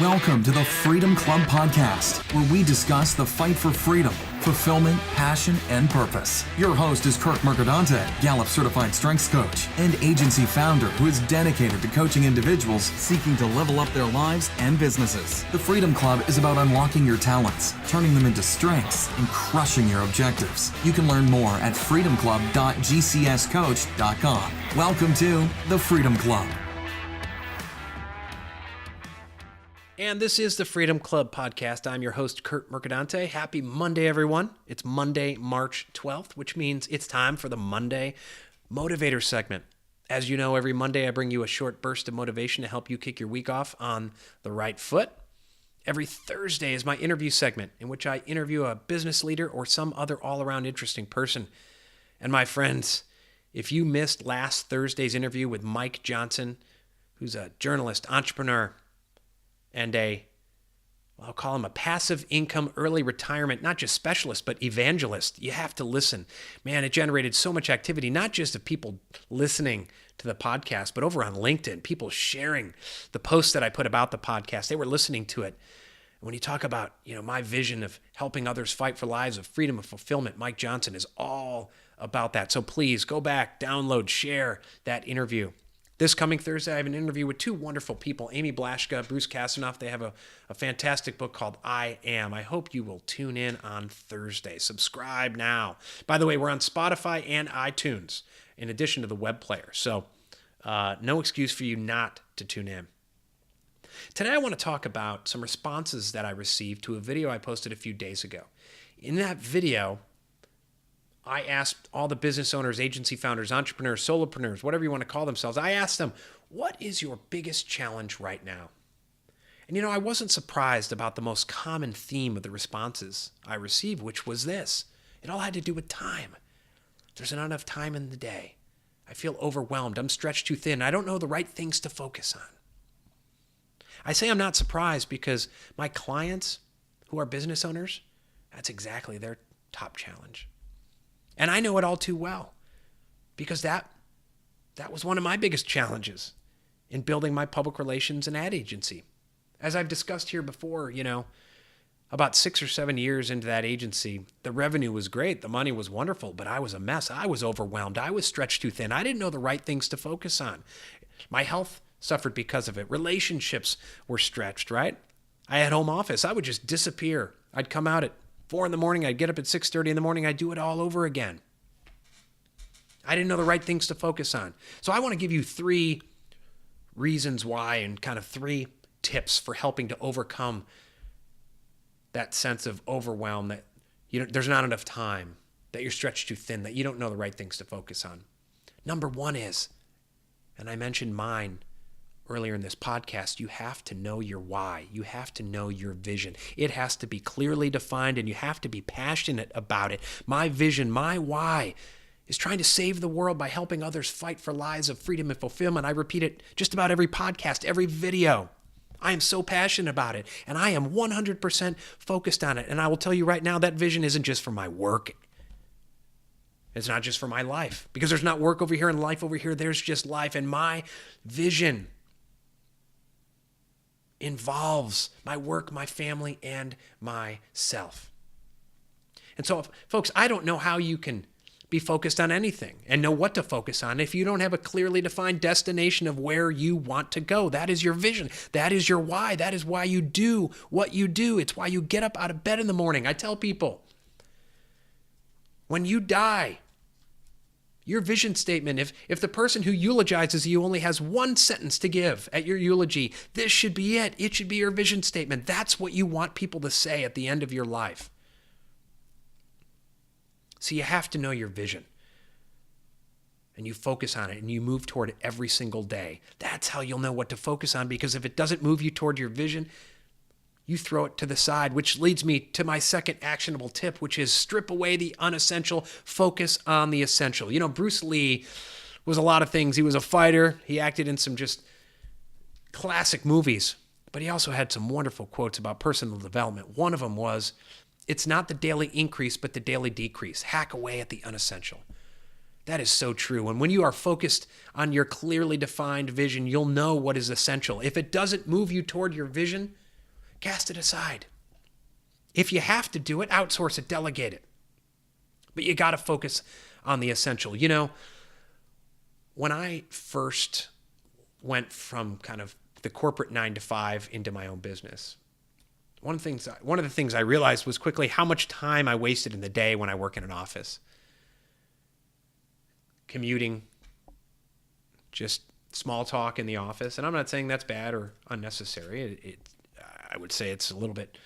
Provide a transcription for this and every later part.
Welcome to the Freedom Club podcast, where we discuss the fight for freedom, fulfillment, passion, and purpose. Your host is Curt, Gallup certified strengths coach and agency founder who is dedicated to coaching individuals seeking to level up their lives and businesses. The Freedom Club is about unlocking your talents, turning them into strengths, and crushing your objectives. You can learn more at freedomclub.gcscoach.com. Welcome to the Freedom Club. And this is the Freedom Club podcast. I'm your host, Curt Mercadante. Happy Monday, everyone. It's Monday, March 12th, which means it's time for the Monday Motivator segment. As you know, every Monday I bring you a short burst of motivation to help you kick your week off on the right foot. Every Thursday is my interview segment, in which I interview a business leader or some other all-around interesting person. And my friends, if you missed last Thursday's interview with Mike Johnson, who's a journalist, entrepreneur, and I'll call him a passive income early retirement, not just specialist, but evangelist. You have to listen. Man, it generated so much activity, not just of people listening to the podcast, but over on LinkedIn, people sharing the posts that I put about the podcast. They were listening to it. When you talk about, my vision of helping others fight for lives of freedom and fulfillment, Mike Johnson is all about that. So please go back, download, share that interview. This coming Thursday, I have an interview with two wonderful people, Amy Blashka, Bruce Kasanoff. They have a fantastic book called I Am. I hope you will tune in on Thursday. Subscribe now. By the way, we're on Spotify and iTunes, in addition to the web player. So no excuse for you not to tune in. Today, I want to talk about some responses that I received to a video I posted a few days ago. In that video, I asked all the business owners, agency founders, entrepreneurs, solopreneurs, whatever you want to call themselves, I asked them, what is your biggest challenge right now? And I wasn't surprised about the most common theme of the responses I received, which was this. It all had to do with time. There's not enough time in the day. I feel overwhelmed. I'm stretched too thin. I don't know the right things to focus on. I say I'm not surprised because my clients who are business owners, that's exactly their top challenge. And I know it all too well because that was one of my biggest challenges in building my public relations and ad agency. As I've discussed here before, about 6 or 7 years into that agency, the revenue was great. The money was wonderful, but I was a mess. I was overwhelmed. I was stretched too thin. I didn't know the right things to focus on. My health suffered because of it. Relationships were stretched, right? I had home office. I would just disappear. I'd come out at 4 in the morning, I'd get up at 6:30 in the morning, I'd do it all over again. I didn't know the right things to focus on. So I want to give you 3 reasons why and kind of 3 tips for helping to overcome that sense of overwhelm, that there's not enough time, that you're stretched too thin, that you don't know the right things to focus on. Number 1 is, and I mentioned mine earlier in this podcast, you have to know your why. You have to know your vision. It has to be clearly defined and you have to be passionate about it. My vision, my why is trying to save the world by helping others fight for lives of freedom and fulfillment. I repeat it just about every podcast, every video. I am so passionate about it and I am 100% focused on it. And I will tell you right now, that vision isn't just for my work. It's not just for my life, because there's not work over here and life over here. There's just life. And my vision involves my work, my family, and myself. And so, folks, I don't know how you can be focused on anything and know what to focus on if you don't have a clearly defined destination of where you want to go. That is your vision. That is your why. That is why you do what you do. It's why you get up out of bed in the morning. I tell people, when you die, your vision statement, if the person who eulogizes you only has 1 sentence to give at your eulogy, this should be it. It should be your vision statement. That's what you want people to say at the end of your life. So you have to know your vision. And you focus on it and you move toward it every single day. That's how you'll know what to focus on, because if it doesn't move you toward your vision, you throw it to the side, which leads me to my second actionable tip, which is strip away the unessential, focus on the essential. Bruce Lee was a lot of things. He was a fighter. He acted in some just classic movies, but he also had some wonderful quotes about personal development. One of them was, it's not the daily increase, but the daily decrease. Hack away at the unessential. That is so true. And when you are focused on your clearly defined vision, you'll know what is essential. If it doesn't move you toward your vision, cast it aside. If you have to do it, outsource it, delegate it. But you got to focus on the essential. You know, when I first went from kind of the corporate 9 to 5 into my own business, one of the things I realized was quickly how much time I wasted in the day when I work in an office. Commuting, just small talk in the office. And I'm not saying that's bad or unnecessary. I would say it's a little bit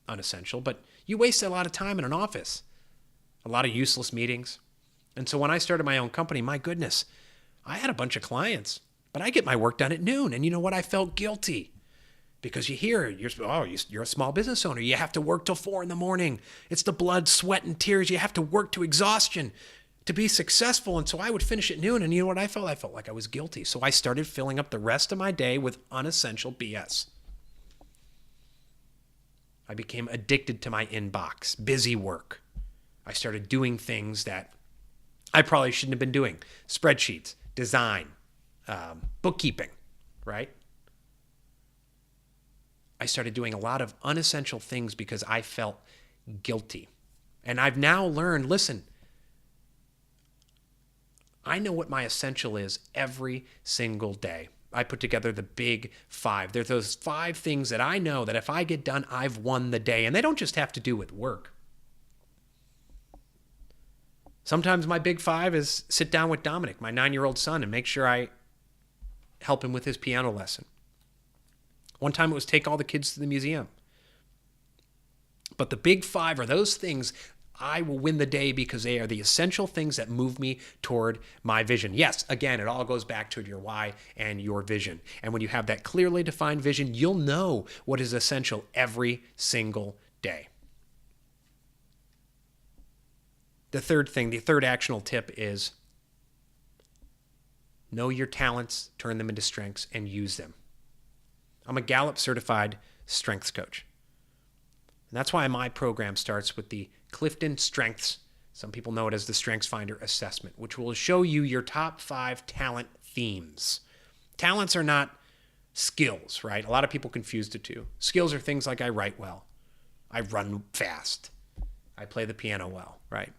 unessential, but you waste a lot of time in an office, a lot of useless meetings. And so when I started my own company, my goodness, I had a bunch of clients, but I get my work done at noon. And you know what? I felt guilty because you're a small business owner. You have to work till 4 a.m. It's the blood, sweat, and tears. You have to work to exhaustion to be successful. And so I would finish at noon. And you know what I felt? I felt like I was guilty. So I started filling up the rest of my day with unessential BS. I became addicted to my inbox, busy work. I started doing things that I probably shouldn't have been doing. Spreadsheets, design, bookkeeping, right? I started doing a lot of unessential things because I felt guilty. And I've now learned, listen, I know what my essential is every single day. I put together the big 5. There's those 5 things that I know that if I get done, I've won the day. And they don't just have to do with work. Sometimes my big 5 is sit down with Dominic, my 9-year-old son, and make sure I help him with his piano lesson. One time it was take all the kids to the museum. But the big 5 are those things I will win the day because they are the essential things that move me toward my vision. Yes, again, it all goes back to your why and your vision. And when you have that clearly defined vision, you'll know what is essential every single day. The third actionable tip is know your talents, turn them into strengths, and use them. I'm a Gallup certified strengths coach. And that's why my program starts with the Clifton Strengths, some people know it as the Strengths Finder assessment, which will show you your top 5 talent themes. Talents are not skills, right? A lot of people confuse the two. Skills are things like I write well, I run fast, I play the piano well, right?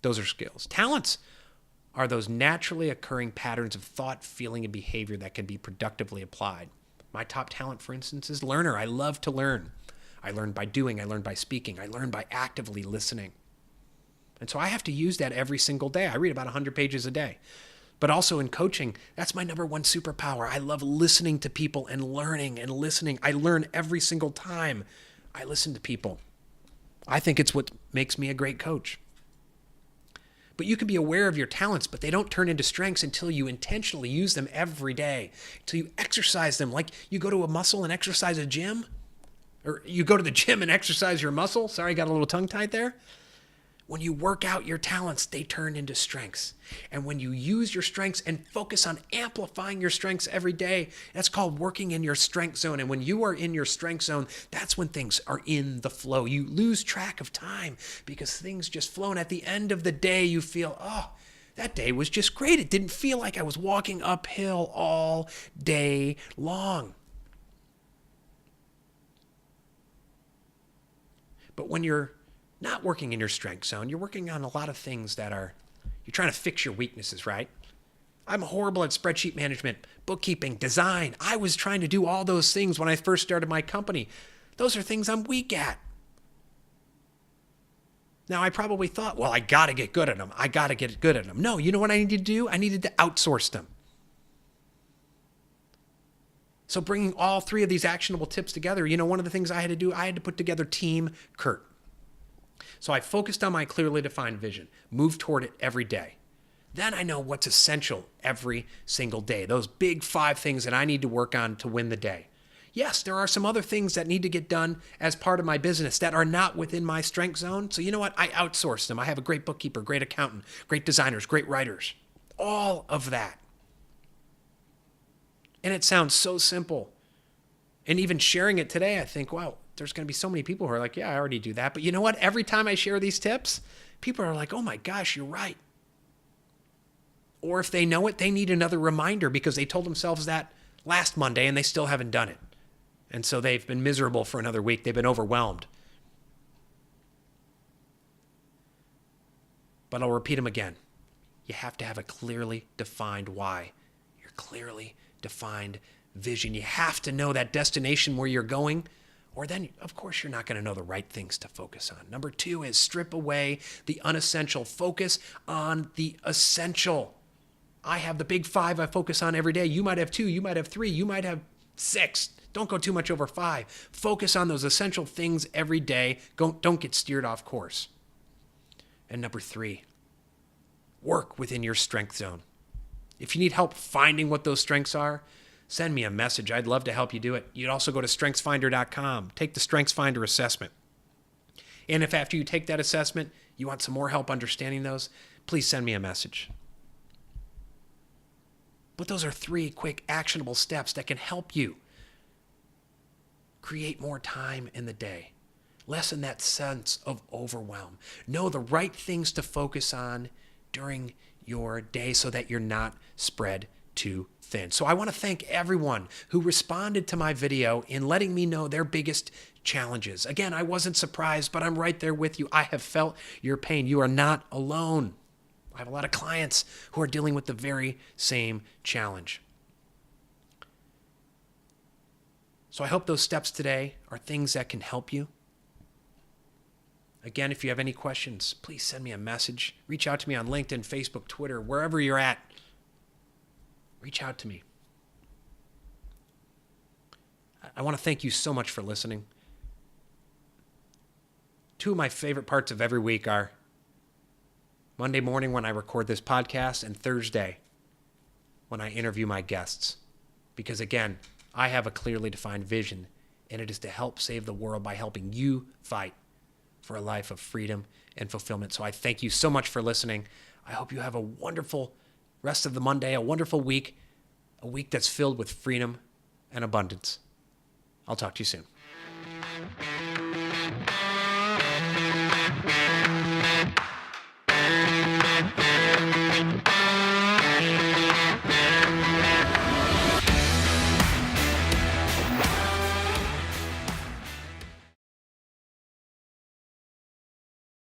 Those are skills. Talents are those naturally occurring patterns of thought, feeling, and behavior that can be productively applied. My top talent, for instance, is learner. I love to learn. I learn by doing. I learn by speaking. I learn by actively listening. And so I have to use that every single day. I read about 100 pages a day. But also in coaching, that's my number one superpower. I love listening to people and learning and listening. I learn every single time I listen to people. I think it's what makes me a great coach. But you can be aware of your talents, but they don't turn into strengths until you intentionally use them every day, until you exercise them. Like you go to a muscle and exercise a gym, or you go to the gym and exercise your muscle. Sorry, I got a little tongue-tied there. When you work out your talents, they turn into strengths. And when you use your strengths and focus on amplifying your strengths every day, that's called working in your strength zone. And when you are in your strength zone, that's when things are in the flow. You lose track of time because things just flow. And at the end of the day, you feel, oh, that day was just great. It didn't feel like I was walking uphill all day long. But when you're not working in your strength zone, you're working on a lot of things you're trying to fix your weaknesses, right? I'm horrible at spreadsheet management, bookkeeping, design. I was trying to do all those things when I first started my company. Those are things I'm weak at. Now, I probably thought, well, I got to get good at them. No, you know what I needed to do? I needed to outsource them. So bringing all 3 of these actionable tips together, one of the things I had to do, I had to put together Team Curt. So I focused on my clearly defined vision, moved toward it every day. Then I know what's essential every single day, those big 5 things that I need to work on to win the day. Yes, there are some other things that need to get done as part of my business that are not within my strength zone. So you know what? I outsource them. I have a great bookkeeper, great accountant, great designers, great writers, all of that. And it sounds so simple. And even sharing it today, I think, wow, there's going to be so many people who are like, yeah, I already do that. But you know what? Every time I share these tips, people are like, oh my gosh, you're right. Or if they know it, they need another reminder because they told themselves that last Monday and they still haven't done it. And so they've been miserable for another week. They've been overwhelmed. But I'll repeat them again. You have to have a clearly defined why, your clearly defined vision. You have to know that destination where you're going, or then, of course, you're not going to know the right things to focus on. Number 2 is strip away the unessential. Focus on the essential. I have the big 5 I focus on every day. You might have 2, you might have 3, you might have 6. Don't go too much over 5. Focus on those essential things every day. Don't get steered off course. And number 3, work within your strength zone. If you need help finding what those strengths are, send me a message. I'd love to help you do it. You'd also go to strengthsfinder.com, take the StrengthsFinder assessment. And if after you take that assessment, you want some more help understanding those, please send me a message. But those are 3 quick actionable steps that can help you create more time in the day. Lessen that sense of overwhelm. Know the right things to focus on during your day so that you're not spread too thin. So I want to thank everyone who responded to my video in letting me know their biggest challenges. Again, I wasn't surprised, but I'm right there with you. I have felt your pain. You are not alone. I have a lot of clients who are dealing with the very same challenge. So I hope those steps today are things that can help you. Again, if you have any questions, please send me a message. Reach out to me on LinkedIn, Facebook, Twitter, wherever you're at. Reach out to me. I want to thank you so much for listening. 2 of my favorite parts of every week are Monday morning when I record this podcast and Thursday when I interview my guests. Because again, I have a clearly defined vision, and it is to help save the world by helping you fight for a life of freedom and fulfillment. So I thank you so much for listening. I hope you have a wonderful rest of the Monday, a wonderful week, a week that's filled with freedom and abundance. I'll talk to you soon.